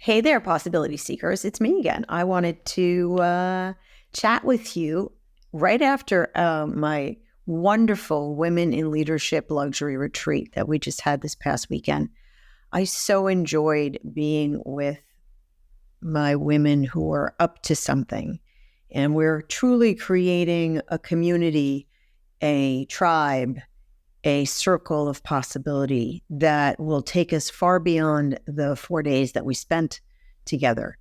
Hey there, possibility seekers. It's me again. I wanted to chat with you right after my wonderful Women in Leadership Luxury Retreat that we just had this past weekend. I so enjoyed being with my women who are up to something. And we're truly creating a community, a tribe, a circle of possibility that will take us far beyond the 4 days that we spent together.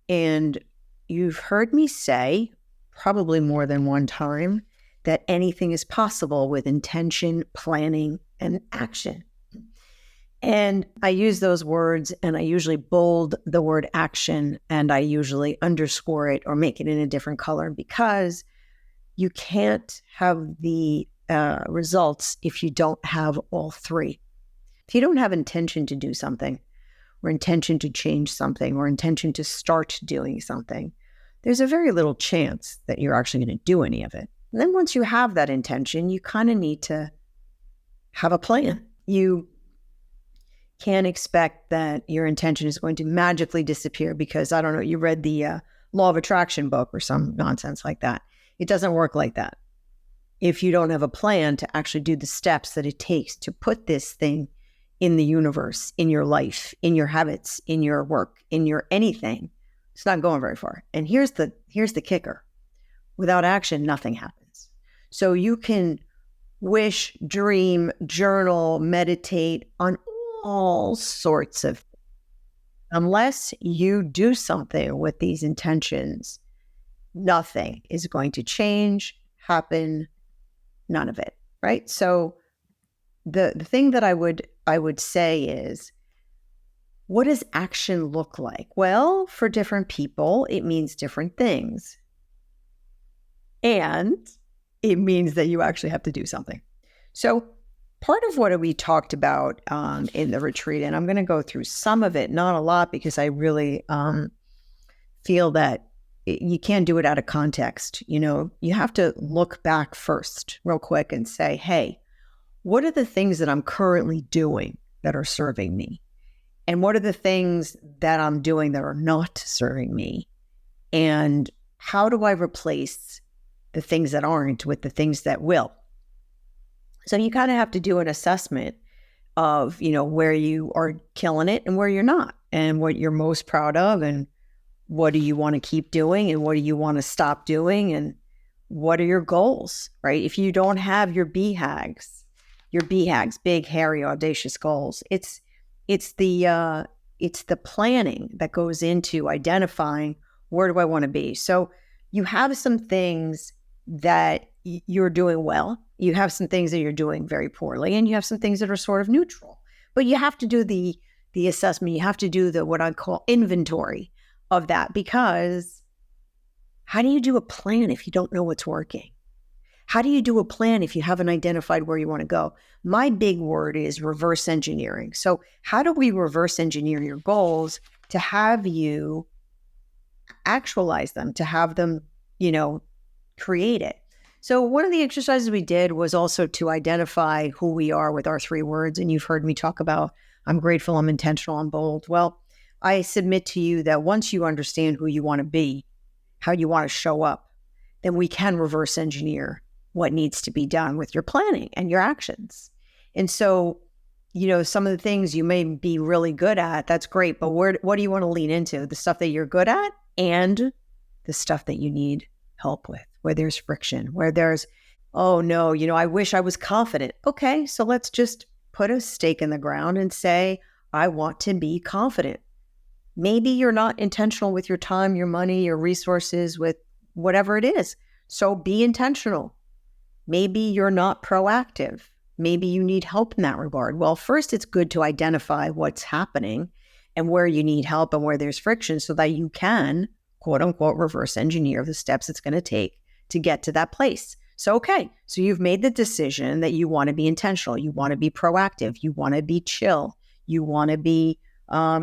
And you've heard me say, probably more than one time, that anything is possible with intention, planning, and action. And I use those words, and I usually bold the word action, and I usually underscore it or make it in a different color, because you can't have the results if you don't have all three. If you don't have intention to do something, or intention to change something, or intention to start doing something, there's a very little chance that you're actually going to do any of it. And then once you have that intention, you kind of need to have a plan. You can't expect that your intention is going to magically disappear because, I don't know, you read the Law of Attraction book or some nonsense like that. It doesn't work like that. If you don't have a plan to actually do the steps that it takes to put this thing in the universe, in your life, in your habits, in your work, in your anything, it's not going very far. And here's the kicker. Without action, nothing happens. So you can wish, dream, journal, meditate on all sorts of things. Unless you do something with these intentions, nothing is going to change, happen, none of it, right? So the thing that I would say is, what does action look like? Well, for different people, it means different things. And it means that you actually have to do something. So part of what we talked about in the retreat, and I'm going to go through some of it, not a lot, because I really feel that you can't do it out of context. You know, you have to look back first real quick and say, hey, what are the things that I'm currently doing that are serving me? And what are the things that I'm doing that are not serving me? And how do I replace the things that aren't with the things that will? So you kind of have to do an assessment of, you know, where you are killing it and where you're not, and what you're most proud of, and what do you want to keep doing, and what do you want to stop doing, and what are your goals, right? If you don't have your BHAGs, big, hairy, audacious goals, it's the planning that goes into identifying, where do I want to be? So you have some things that you're doing well, you have some things that you're doing very poorly, and you have some things that are sort of neutral. But you have to do the assessment. You have to do what I call inventory of that, because how do you do a plan if you don't know what's working? How do you do a plan if you haven't identified where you want to go? My big word is reverse engineering. So how do we reverse engineer your goals to have you actualize them, to have them, you know, create it? So one of the exercises we did was also to identify who we are with our 3 words. And you've heard me talk about, I'm grateful, I'm intentional, I'm bold. Well, I submit to you that once you understand who you want to be, how you want to show up, then we can reverse engineer what needs to be done with your planning and your actions. And so, you know, some of the things you may be really good at, that's great, but what do you want to lean into? The stuff that you're good at and the stuff that you need help with, where there's friction, where there's, oh no, you know, I wish I was confident. Okay, so let's just put a stake in the ground and say, I want to be confident. Maybe you're not intentional with your time, your money, your resources, with whatever it is. So be intentional. Maybe you're not proactive. Maybe you need help in that regard. Well, first, it's good to identify what's happening and where you need help and where there's friction, so that you can, quote unquote, reverse engineer the steps it's going to take to get to that place. So, okay, so you've made the decision that you want to be intentional. You want to be proactive. You want to be chill. You want to be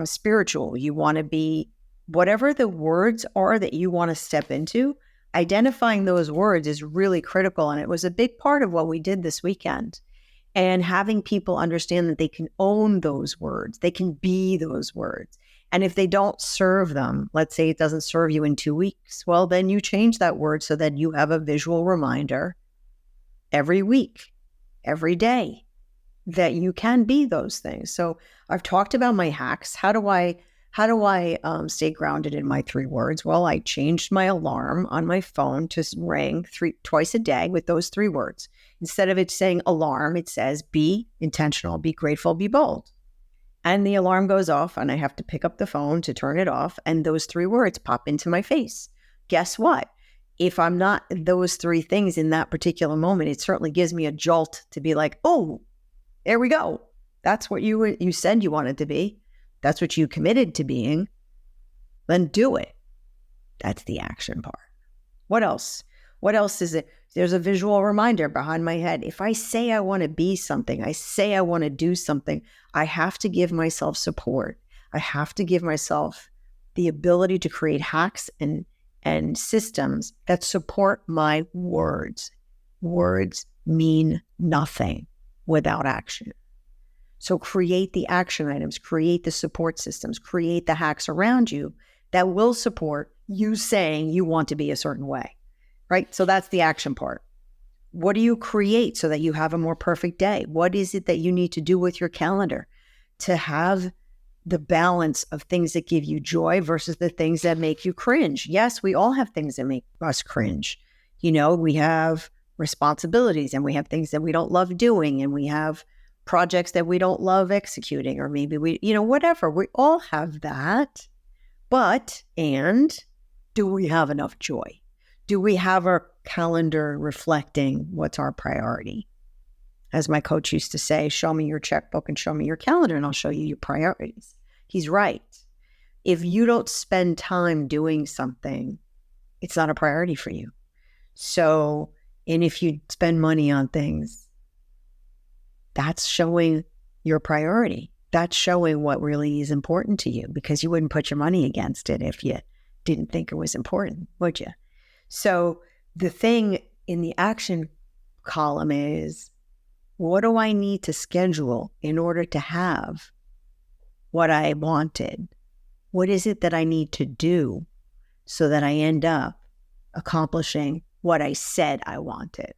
spiritual. You want to be whatever the words are that you want to step into. Identifying those words is really critical. And it was a big part of what we did this weekend. And having people understand that they can own those words, they can be those words, And if they don't serve them, let's say it doesn't serve you in 2 weeks, well, then you change that word so that you have a visual reminder every week, every day, that you can be those things. So I've talked about my hacks. How do I stay grounded in my 3 words? Well, I changed my alarm on my phone to ring twice a day with those 3 words. Instead of it saying alarm, it says be intentional, be grateful, be bold. And the alarm goes off and I have to pick up the phone to turn it off. And those 3 words pop into my face. Guess what? If I'm not those 3 things in that particular moment, it certainly gives me a jolt to be like, oh, there we go. That's what you said you wanted to be. That's what you committed to being. Then do it. That's the action part. What else? What else is it? There's a visual reminder behind my head. If I say I want to be something, I say I want to do something, I have to give myself support. I have to give myself the ability to create hacks and systems that support my words. Words mean nothing without action. So create the action items, create the support systems, create the hacks around you that will support you saying you want to be a certain way, right? So that's the action part. What do you create so that you have a more perfect day? What is it that you need to do with your calendar to have the balance of things that give you joy versus the things that make you cringe? Yes, we all have things that make us cringe. We have responsibilities and we have things that we don't love doing and we have projects that we don't love executing, or maybe whatever. We all have that. But do we have enough joy? Do we have our calendar reflecting what's our priority? As my coach used to say, show me your checkbook and show me your calendar and I'll show you your priorities. He's right. If you don't spend time doing something, it's not a priority for you. So, and if you spend money on things, that's showing your priority. That's showing what really is important to you, because you wouldn't put your money against it if you didn't think it was important, would you? So the thing in the action column is, what do I need to schedule in order to have what I wanted? What is it that I need to do so that I end up accomplishing what I said I wanted?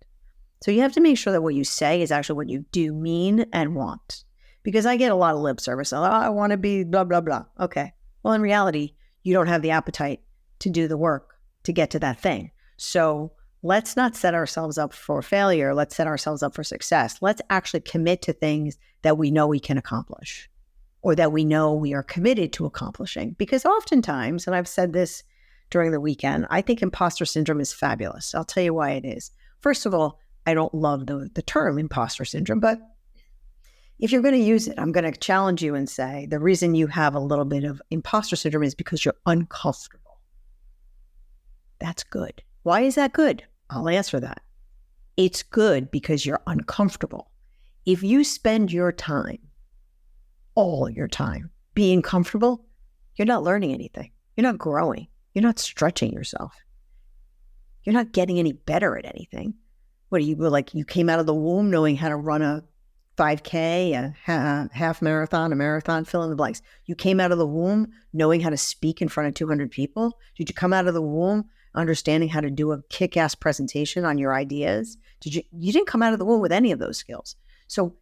So you have to make sure that what you say is actually what you do mean and want. Because I get a lot of lip service. Oh, I want to be blah, blah, blah. Okay. Well, in reality, you don't have the appetite to do the work to get to that thing. So let's not set ourselves up for failure. Let's set ourselves up for success. Let's actually commit to things that we know we can accomplish, or that we know we are committed to accomplishing. Because oftentimes, and I've said this during the weekend, I think imposter syndrome is fabulous. I'll tell you why it is. First of all, I don't love the term imposter syndrome, but if you're going to use it, I'm going to challenge you and say the reason you have a little bit of imposter syndrome is because you're uncomfortable. That's good. Why is that good? I'll answer that. It's good because you're uncomfortable. If you spend your time, all your time, being comfortable, you're not learning anything. You're not growing. You're not stretching yourself. You're not getting any better at anything. What, you came out of the womb knowing how to run a 5K, a half marathon, a marathon, fill in the blanks. You came out of the womb knowing how to speak in front of 200 people? Did you come out of the womb understanding how to do a kick-ass presentation on your ideas? You didn't come out of the womb with any of those skills. So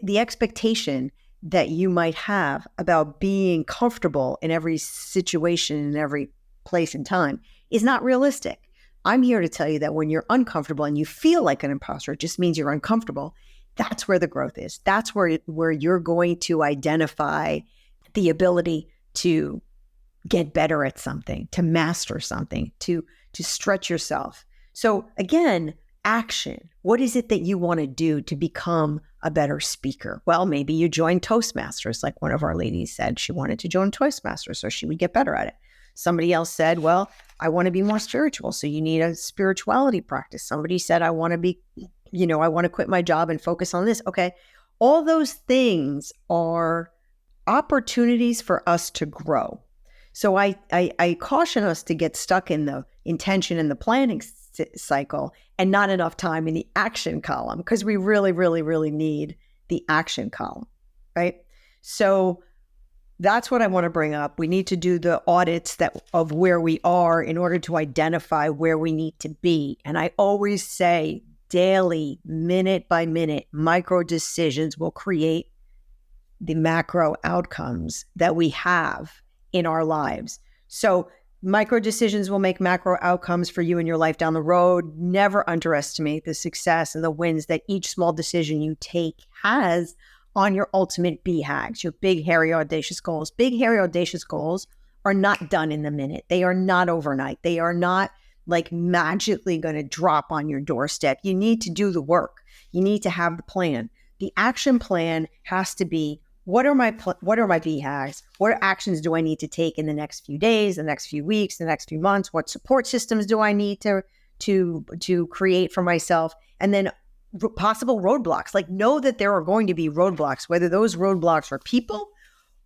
the expectation that you might have about being comfortable in every situation, in every place and time, is not realistic. I'm here to tell you that when you're uncomfortable and you feel like an imposter, it just means you're uncomfortable. That's where the growth is. That's where you're going to identify the ability to get better at something, to master something, to stretch yourself. So again, action. What is it that you want to do to become a better speaker? Well, maybe you join Toastmasters, like one of our ladies said she wanted to join Toastmasters so she would get better at it. Somebody else said, well, I want to be more spiritual, so you need a spirituality practice. Somebody said, I want to quit my job and focus on this. Okay. All those things are opportunities for us to grow. So I caution us to get stuck in the intention and the planning cycle and not enough time in the action column, because we really, really, really need the action column, right? So that's what I want to bring up. We need to do the audits of where we are in order to identify where we need to be. And I always say daily, minute by minute, micro decisions will create the macro outcomes that we have in our lives. So micro decisions will make macro outcomes for you in your life down the road. Never underestimate the success and the wins that each small decision you take has on your ultimate BHAGs, your big, hairy, audacious goals. Big, hairy, audacious goals are not done in the minute. They are not overnight. They are not like magically going to drop on your doorstep. You need to do the work. You need to have the plan. The action plan has to be, what are my BHAGs? What actions do I need to take in the next few days, the next few weeks, the next few months? What support systems do I need to create for myself? And then possible roadblocks. Like, know that there are going to be roadblocks, whether those roadblocks are people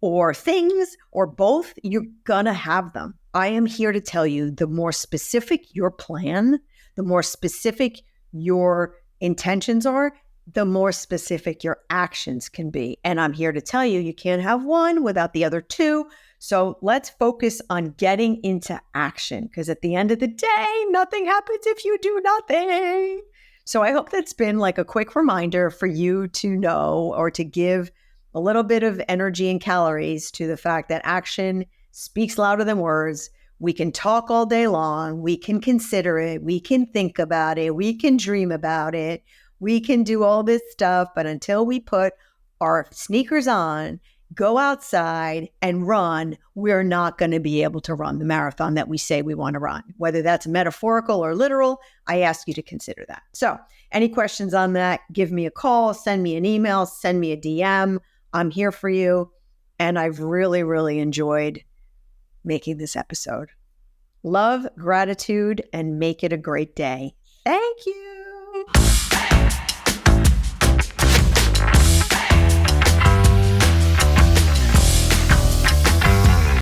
or things or both, you're going to have them. I am here to tell you, the more specific your plan, the more specific your intentions are, the more specific your actions can be. And I'm here to tell you, you can't have one without the other two. So let's focus on getting into action, because at the end of the day, nothing happens if you do nothing. So I hope that's been like a quick reminder for you to know, or to give a little bit of energy and calories to the fact that action speaks louder than words. We can talk all day long. We can consider it. We can think about it. We can dream about it. We can do all this stuff. But until we put our sneakers on, go outside and run, we're not going to be able to run the marathon that we say we want to run. Whether that's metaphorical or literal, I ask you to consider that. So any questions on that, give me a call, send me an email, send me a DM. I'm here for you. And I've really, really enjoyed making this episode. Love, gratitude, and make it a great day. Thank you.